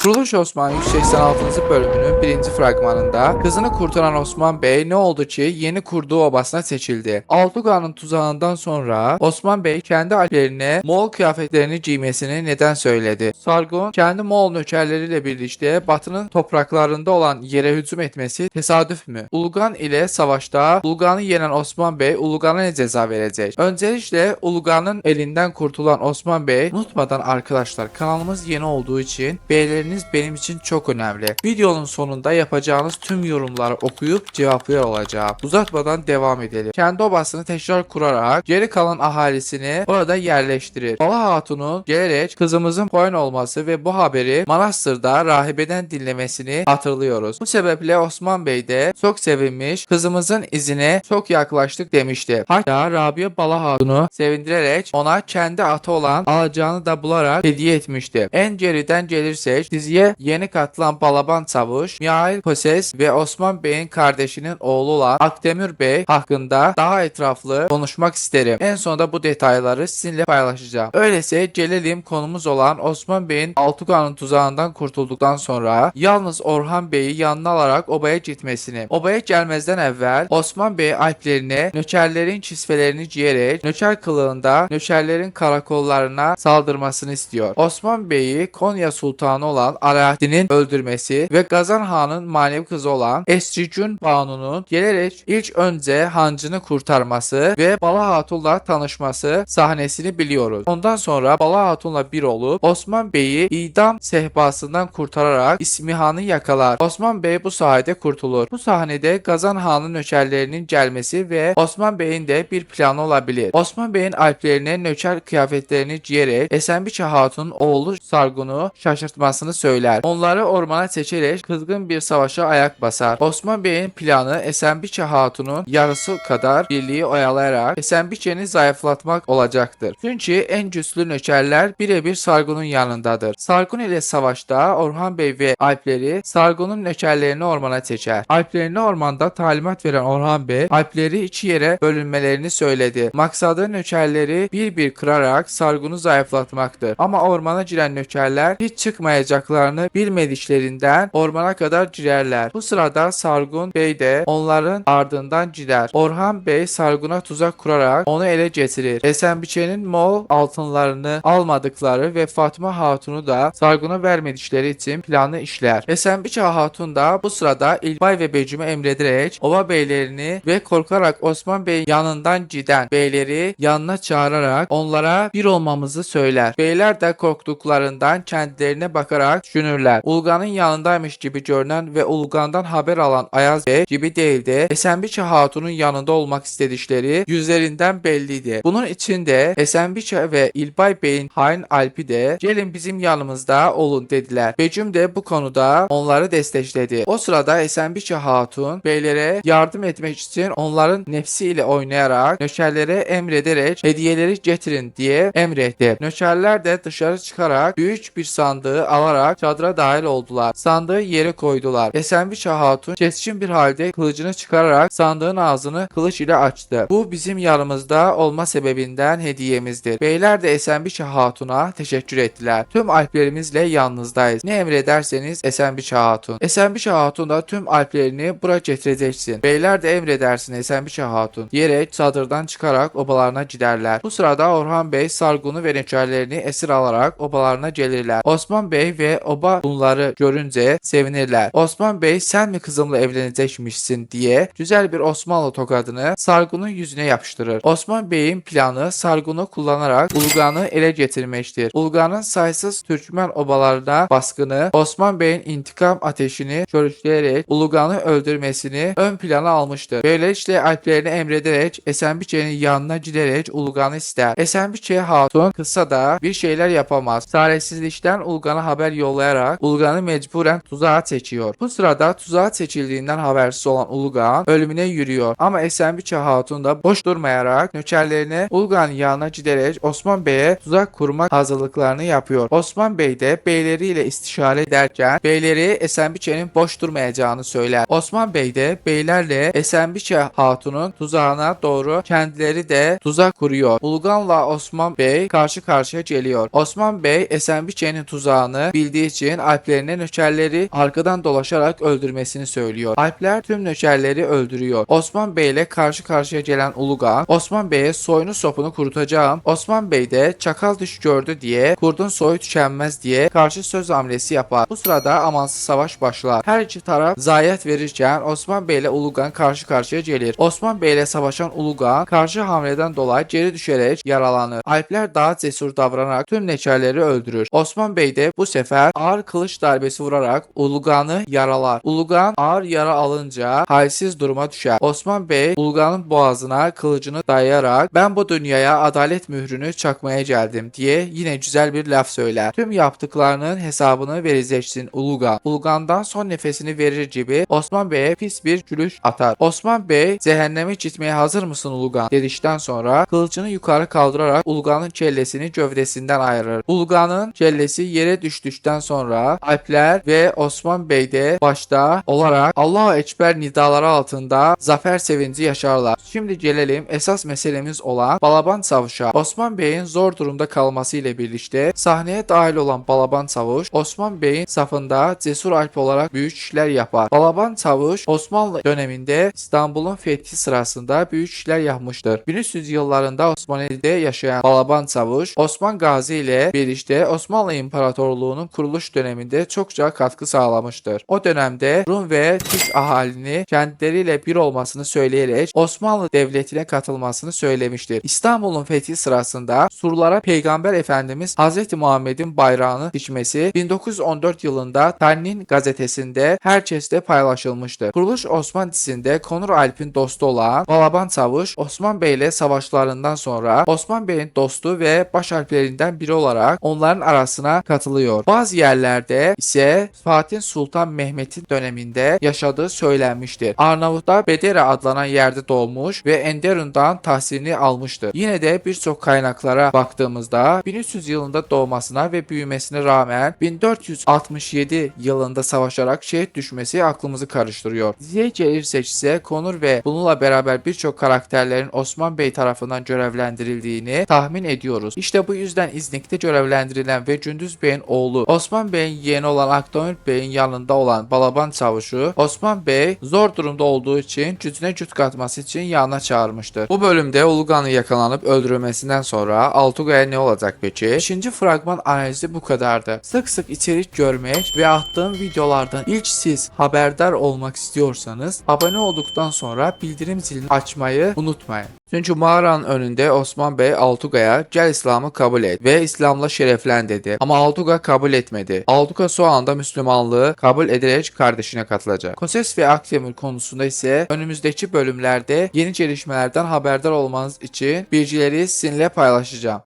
Kuruluş Osman 186. bölümünün birinci fragmanında kızını kurtaran Osman Bey ne oldu ki yeni kurduğu obasına seçildi. Altuğa'nın tuzağından sonra Osman Bey kendi alplerine Moğol kıyafetlerini giymesini neden söyledi? Sargon kendi Moğol nökerleriyle birlikte Batı'nın topraklarında olan yere hücum etmesi tesadüf mü? Ulugan ile savaşta Ulugan'ı yenen Osman Bey Ulugan'a ne ceza verecek? Öncelikle Ulugan'ın elinden kurtulan Osman Bey, unutmadan arkadaşlar kanalımız yeni olduğu için beğenileriniz benim için çok önemli. Videonun sonunda yapacağınız tüm yorumları okuyup cevaplıyor olacağım. Uzatmadan devam edelim. Kendi obasını tekrar kurarak geri kalan ahalisini orada yerleştirir. Bala Hatun'un gelerek kızımızın koyun olması ve bu haberi Manastır'da rahibeden dinlemesini hatırlıyoruz. Bu sebeple Osman Bey de çok sevinmiş, kızımızın izine çok yaklaştık demişti. Hatta Rabia Bala Hatun'u sevindirerek ona kendi atı olan alacağını da bularak hediye etmişti. En geriden gelirsek diziye yeni katılan Balaban Çavuş, Mihail Poses ve Osman Bey'in kardeşinin oğlu olan Akdemir Bey hakkında daha etraflı konuşmak isterim. En sonunda bu detayları sizinle paylaşacağım. Öyleyse gelelim konumuz olan Osman Bey'in Altuğa'nın tuzağından kurtulduktan sonra yalnız Orhan Bey'i yanına alarak obaya gitmesini. Obaya gelmezden evvel Osman Bey alplerine nökerlerin çisvelerini giyerek nöker kılığında nökerlerin karakollarına saldırmasını istiyor. Osman Bey'i Konya Sultanı olan Alaaddin'in öldürmesi ve Gazan Han'ın manevi kızı olan Esricun Banu'nun gelerek ilk önce hancını kurtarması ve Bala Hatun'la tanışması sahnesini biliyoruz. Ondan sonra Bala Hatun'la bir olup Osman Bey'i idam sehpasından kurtararak İsmihan'ı yakalar. Osman Bey bu sayede kurtulur. Bu sahnede Gazan Han'ın nökerlerinin gelmesi ve Osman Bey'in de bir planı olabilir. Osman Bey'in alplerine nöker kıyafetlerini giyerek Esenbiçe Hatun oğlu Sargun'u şaşırtmasını söyler. Onları ormana seçerek kızgın bir savaşa ayak basar. Osman Bey'in planı Esenbiçe Hatun'un yarısı kadar birliği oyalayarak Esenbiçe'ni zayıflatmak olacaktır. Çünkü en güçlü nökerler birebir Sargun'un yanındadır. Sargun ile savaşta Orhan Bey ve alpleri Sargun'un nökerlerini ormana seçer. Alplerini ormanda talimat veren Orhan Bey alpleri iki yere bölünmelerini söyledi. Maksadı nökerleri bir bir kırarak Sargun'u zayıflatmaktır. Ama ormana giren nökerler hiç çıkmayacaklarını bilmediklerinden ormana kadar girerler. Bu sırada Sargun Bey de onların ardından gider. Orhan Bey Sargun'a tuzak kurarak onu ele getirir. Esenbiçe'nin Moğol altınlarını almadıkları ve Fatma Hatun'u da Sargun'a vermedikleri için planı işler. Esenbiçe Hatun da bu sırada İlbay ve Becüm'e emrederek ova beylerini ve korkarak Osman Bey'in yanından giden beyleri yanına çağırarak onlara bir olmamızı söyler. Beyler de korktuklarından kendilerine bakarak düşünürler. Ulugan'ın yanındaymış gibi görünen ve Ulugan'dan haber alan Ayaz Bey gibi değil de Esenbiçe Hatun'un yanında olmak istedikleri yüzlerinden belliydi. Bunun için de Esenbiçe ve İlbay Bey'in hain Alp'i de gelin bizim yanımızda olun dediler. Becüm de bu konuda onları destekledi. O sırada Esenbiçe Hatun beylere yardım etmek için onların nefsiyle oynayarak nökerlere emrederek hediyeleri getirin diye emretti. Nökerler de dışarı çıkarak büyük bir sandığı alarak çadıra dahil oldular. Sandığı yere koydular. Esenbiçe Hatun keskin bir halde kılıcını çıkararak sandığın ağzını kılıç ile açtı. Bu bizim yanımızda olma sebebinden hediyemizdir. Beyler de Esenbiçe Hatun'a teşekkür ettiler. Tüm alplerimizle yanınızdayız. Ne emrederseniz Esenbiçe Hatun. Esenbiçe Hatun da tüm alplerini buraya getireceksin. Beyler de emredersin Esenbiçe Hatun diyerek çadırdan çıkarak obalarına giderler. Bu sırada Orhan Bey Sargun'u ve nökerlerini esir alarak obalarına gelirler. Osman Bey ve oba bunları görünce sevinirler. Osman Bey sen mi kızımla evlenecekmişsin diye güzel bir Osmanlı tokadını Sargun'un yüzüne yapıştırır. Osman Bey'in planı Sargun'u kullanarak Ulugan'ı ele getirmektir. Ulugan'ın sayısız Türkmen obalarına baskını Osman Bey'in intikam ateşini körükleyerek Ulugan'ı öldürmesini ön plana almıştır. Böylelikle alplerini emrederek Esenbiçe'nin yanına giderek Ulugan'ı ister. Esenbiçe Hatun kısa da bir şeyler yapamaz. Çaresizlikten Ulugan'a haber yollayarak Ulugan'ı mecburen tuzağa seçiyor. Bu sırada tuzağa seçildiğinden habersiz olan Ulugan ölümüne yürüyor. Ama Esenbiçe Hatun da boş durmayarak nökerlerine Ulugan'ın yanına giderek Osman Bey'e tuzak kurmak hazırlıklarını yapıyor. Osman Bey de beyleriyle istişare ederken beyleri Esenbiçe'nin boş durmayacağını söyler. Osman Bey de beylerle Esenbiçe Hatun'un tuzağına doğru kendileri de tuzak kuruyor. Ulugan'la Osman Bey karşı karşıya geliyor. Osman Bey Esenbiçe'nin tuzağını bildiği bildiği için alplerine nökerleri arkadan dolaşarak öldürmesini söylüyor. Alpler tüm nökerleri öldürüyor. Osman Bey ile karşı karşıya gelen Ulugan, Osman Bey'e soyunu sopunu kurutacağım. Osman Bey de çakal düş gördü diye, kurdun soyu tükenmez diye karşı söz hamlesi yapar. Bu sırada amansız savaş başlar. Her iki taraf zayiat verirken Osman Bey ile Ulugan karşı karşıya gelir. Osman Bey ile savaşan Ulugan karşı hamleden dolayı geri düşerek yaralanır. Alpler daha cesur davranarak tüm nökerleri öldürür. Osman Bey de bu sefer ağır kılıç darbesi vurarak Ulugan'ı yaralar. Ulugan ağır yara alınca halsiz duruma düşer. Osman Bey Ulugan'ın boğazına kılıcını dayayarak ben bu dünyaya adalet mührünü çakmaya geldim diye yine güzel bir laf söyler. Tüm yaptıklarının hesabını vereceksin Ulugan. Ulugan'dan son nefesini verir gibi Osman Bey'e pis bir gülüş atar. Osman Bey cehenneme gitmeye hazır mısın Ulugan dedikten sonra kılıcını yukarı kaldırarak Ulugan'ın kellesini gövdesinden ayırır. Ulugan'ın kellesi yere düştükten sonra Alpler ve Osman Bey de başta olarak Allahu Ekber nidaları altında zafer sevinci yaşarlar. Şimdi gelelim esas meselemiz olan Balaban Savuş'a. Osman Bey'in zor durumda kalması ile birlikte sahneye dahil olan Balaban Savuş, Osman Bey'in safında cesur alp olarak büyük işler yapar. Balaban Savuş, Osmanlı döneminde İstanbul'un fethi sırasında büyük işler yapmıştır. 1300 yıllarında Osmanlı'da yaşayan Balaban Savuş, Osman Gazi ile birlikte Osmanlı İmparatorluğu'nun kuruluş döneminde çokça katkı sağlamıştır. O dönemde Rum ve Türk ahalini kendileriyle bir olmasını söyleyerek Osmanlı Devleti'ne katılmasını söylemiştir. İstanbul'un fethi sırasında surlara Peygamber Efendimiz Hz. Muhammed'in bayrağını dikmesi 1914 yılında Tannin gazetesinde herkesle paylaşılmıştır. Kuruluş Osman dizisinde Konur Alp'in dostu olan Balaban Savuş, Osman Bey ile savaşlarından sonra Osman Bey'in dostu ve baş alplerinden biri olarak onların arasına katılıyor. Bazı yerlerde ise Fatih Sultan Mehmet'in döneminde yaşadığı söylenmiştir. Arnavutlar Bedere adlanan yerde doğmuş ve Enderun'dan tahsilini almıştır. Yine de birçok kaynaklara baktığımızda 1300 yılında doğmasına ve büyümesine rağmen 1467 yılında savaşarak şehit düşmesi aklımızı karıştırıyor. Diziye gelirsek ise Konur ve bununla beraber birçok karakterlerin Osman Bey tarafından görevlendirildiğini tahmin ediyoruz. İşte bu yüzden İznik'te görevlendirilen ve Gündüz Bey'in oğlu Osman Bey'in yeğeni olan Akdemir Bey'in yanında olan Balaban Çavuş'u Osman Bey zor durumda olduğu için gücüne güç katması için yanına çağırmıştır. Bu bölümde Ulugan'ın yakalanıp öldürülmesinden sonra Altugay'a ne olacak peki? 5. fragman analizi bu kadardı. Sık sık içerik görmek ve attığım videolardan ilk siz haberdar olmak istiyorsanız abone olduktan sonra bildirim zilini açmayı unutmayın. Çünkü mağaranın önünde Osman Bey Altugay'a gel İslam'ı kabul et ve İslam'la şereflen dedi. Ama Altuga kabul etmedi. Altuga şu anda Müslümanlığı kabul ederek kardeşine katılacak. Koses ve Akdemir konusunda ise önümüzdeki bölümlerde yeni gelişmelerden haberdar olmanız için bilgileri sizinle paylaşacağım.